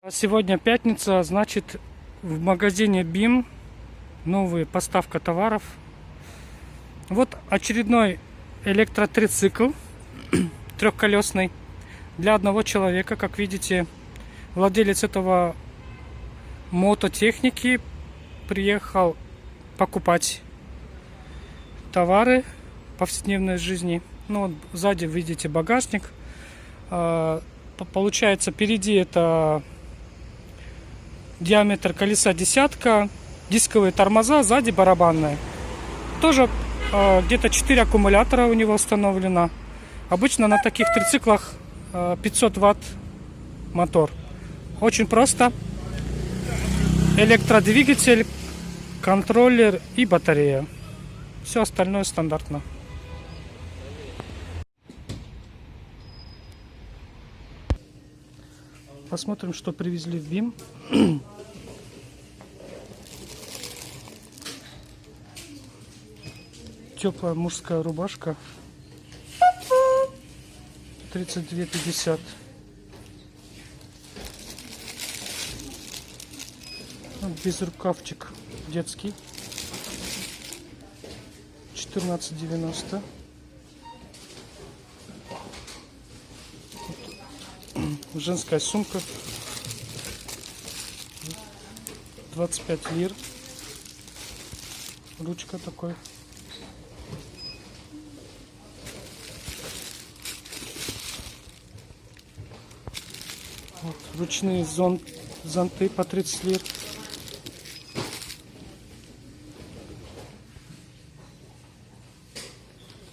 Сегодня пятница, значит, в магазине BIM новая поставка товаров. Вот очередной электротрицикл трехколесный для одного человека. Как видите, владелец этого мототехники приехал покупать товары повседневной жизни. Ну, вот сзади видите багажник. Получается, впереди это диаметр колеса десятка, дисковые тормоза, сзади барабанные. Тоже где-то 4 аккумулятора у него установлено. Обычно на таких трициклах 500 ватт мотор. Очень просто. Электродвигатель, контроллер и батарея. Все остальное стандартно. Посмотрим, что привезли в BIM. Теплая мужская рубашка 32,50. Безрукавчик детский 14,90. Женская сумка 25 лир. Ручка такой. Вот, ручные зонты по 30 лир.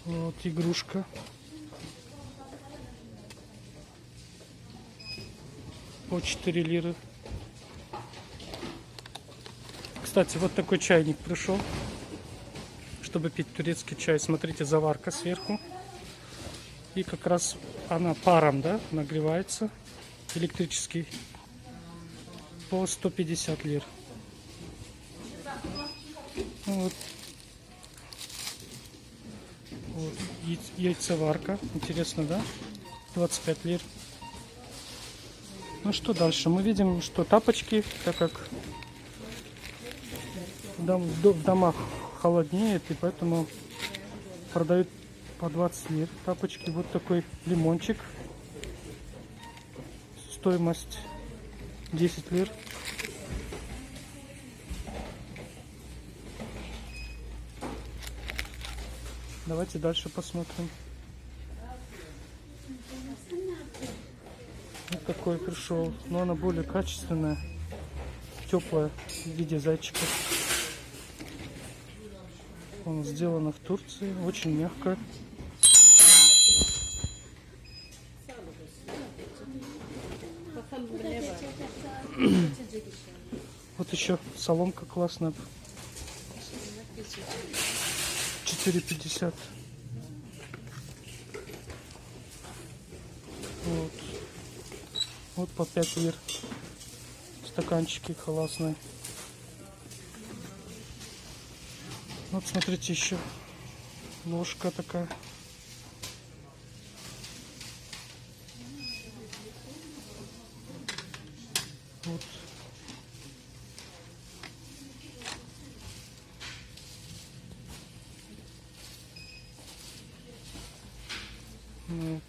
Вот игрушка. По 4 лиры. Кстати, вот такой чайник пришел, чтобы пить турецкий чай. Смотрите, заварка сверху. И как раз она паром, да, нагревается. Электрический. По 150 лир. Вот. Вот. Яйцеварка. Интересно, да? 25 лир. Ну что дальше? Мы видим, что тапочки, так как в домах холоднеет, и поэтому продают по 20 лир тапочки. Вот такой лимончик. Стоимость 10 лир. Давайте дальше посмотрим. Вот такой пришел, но она более качественная, теплая, в виде зайчика. Он сделан в Турции, очень мягко. Вот еще соломка классная. 4,50. Вот. Вот по 5 лир. Стаканчики классные. Вот смотрите, еще ложка такая. Вот. Вот.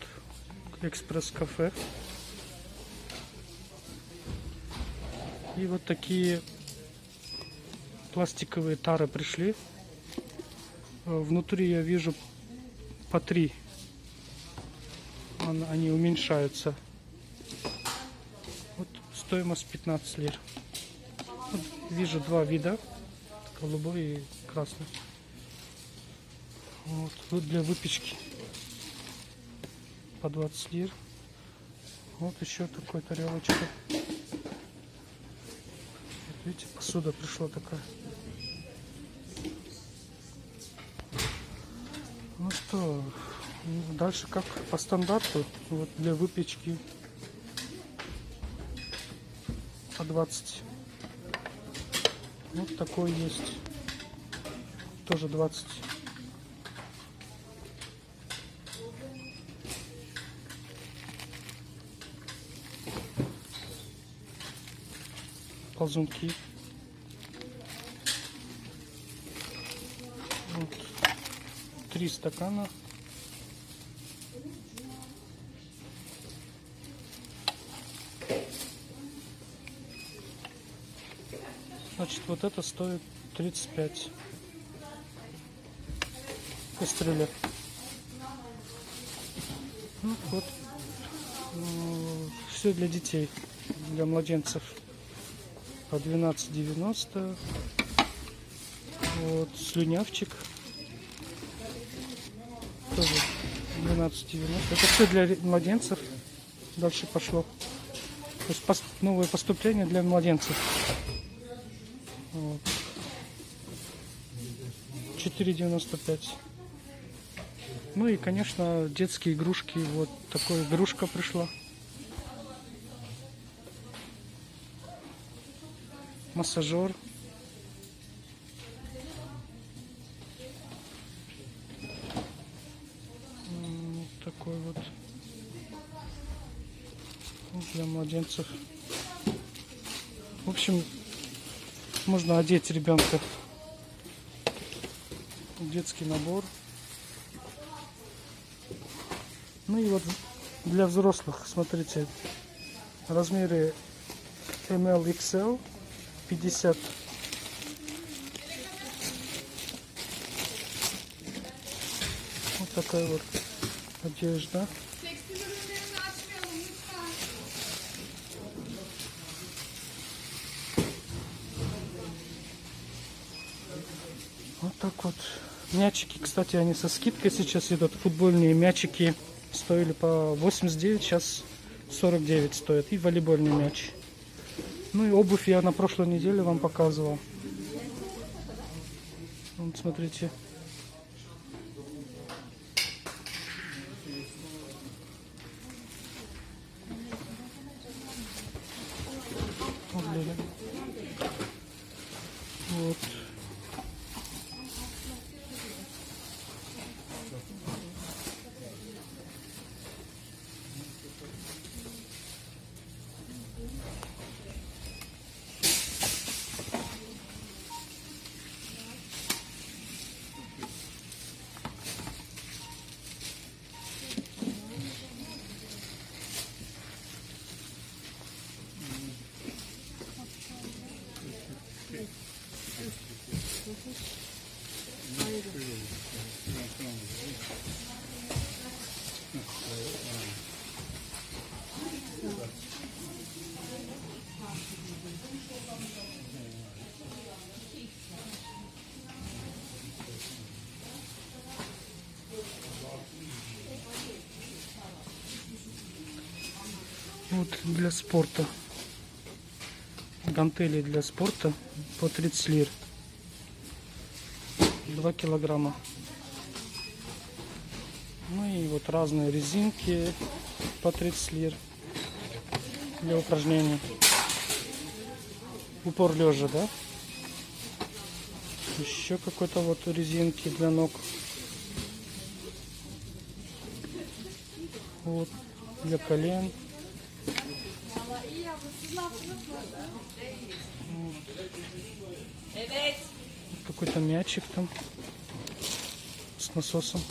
Экспресс-кафе. И вот такие пластиковые тары пришли. Внутри я вижу по 3. Они уменьшаются. Вот стоимость 15 лир. Вот вижу два вида. Голубой и красный. Вот тут для выпечки по 20 лир. Вот еще такой тарелочка. Видите, посуда пришла такая. Ну что, дальше как по стандарту. Вот для выпечки по 20. Вот такой есть. Тоже 20. ползунки. Вот. 3 стакана. Значит, вот это стоит 35. Кастрюля. Ну, вот. Все для детей, для младенцев. По 12,90. Вот, слюнявчик. Тоже 12,90. Это все для младенцев. Дальше пошло. То есть новые поступления для младенцев. Вот. 4,95. Ну и, конечно, детские игрушки. Вот такая игрушка пришла. Массажер. Такой вот для младенцев. В общем, можно одеть ребенка. Детский набор. Ну и вот для взрослых, смотрите, размеры ML, XL, 50. Вот такая вот одежда. Вот так вот. Мячики, кстати, они со скидкой сейчас идут. Футбольные мячики стоили по 89, сейчас 49 стоят. И волейбольный мяч. Ну и обувь я на прошлой неделе вам показывал. Вот смотрите. Вот. Вот для спорта. Гантели для спорта по 30 лир. 2 килограмма. Ну и вот разные резинки по 30 лир для упражнений. Упор лежа, да? Еще какой-то вот резинки для ног. Вот для колен. Какой-то мячик там с насосом.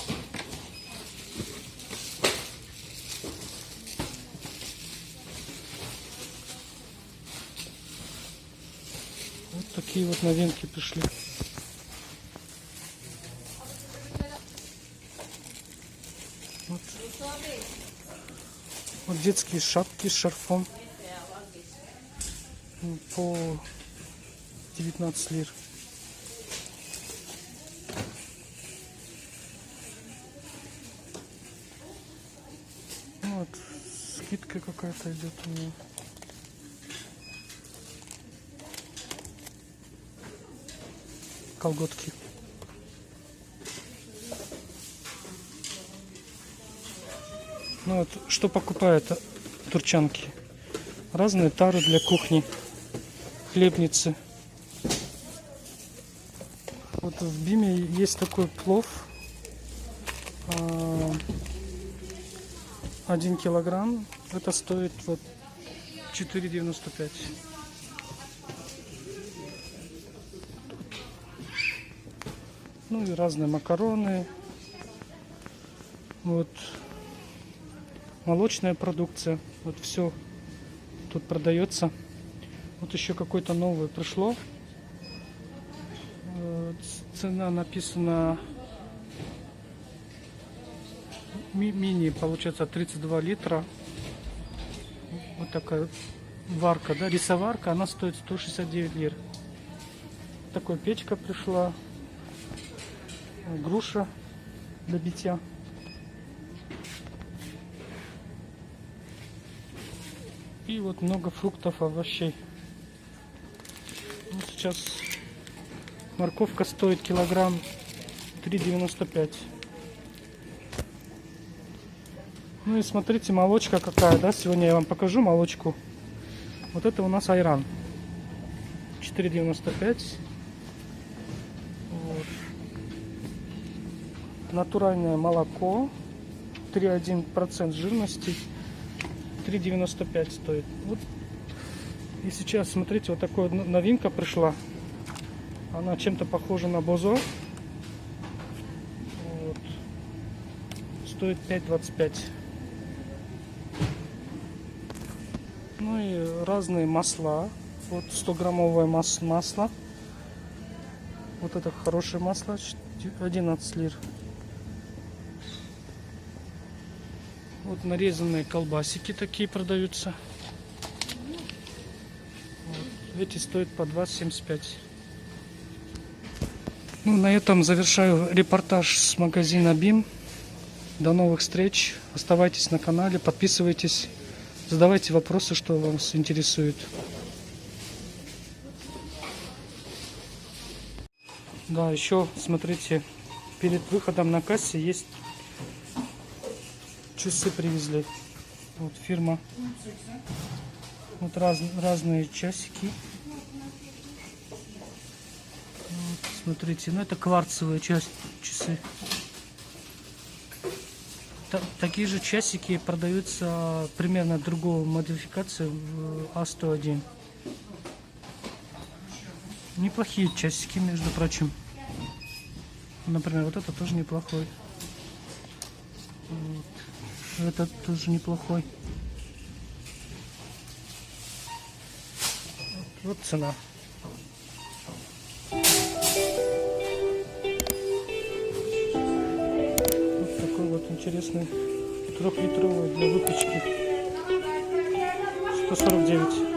Вот такие вот новинки пришли. Вот, вот детские шапки с шарфом по 19 лир. Вот, скидка какая-то идет у меня. Колготки. Ну вот, что покупают турчанки? Разные тары для кухни, хлебницы. Вот в Биме есть такой плов. 1 килограмм. Это стоит вот 4,95. Ну и разные макароны. Вот. Молочная продукция. Вот все тут продается. Вот еще какой-то новый пришло. Цена написана мини, получается 32 литра. Вот такая варка, да, рисоварка, она стоит 169 лир. Такая печка пришла. Груша для битья. И вот много фруктов, овощей. Ну, сейчас морковка стоит килограмм 3,95. Ну и смотрите, молочка какая, да? Сегодня я вам покажу молочку. Вот это у нас айран. 4,95. Вот. Натуральное молоко. 3,1% жирности. 3,95 стоит. Вот. И сейчас, смотрите, вот такая новинка пришла. Она чем-то похожа на Бозо. Вот. Стоит 5,25. Ну и разные масла. Вот 100-граммовое масло. Вот это хорошее масло. 11 лир. Вот нарезанные колбасики такие продаются. Вот. Эти стоят по 2,75. Ну, на этом завершаю репортаж с магазина БИМ. До новых встреч. Оставайтесь на канале, подписывайтесь. Задавайте вопросы, что вас интересует. Да, еще смотрите, перед выходом на кассе есть часы привезли. Вот фирма. Вот разные часики. Вот, смотрите, ну это кварцевые часы. Такие же часики продаются примерно другой модификации в А101. Неплохие часики, между прочим. Например, вот это тоже неплохой. Вот. Этот тоже неплохой. Вот цена. Вот такой вот интересный 3-литровый для выпечки. 149.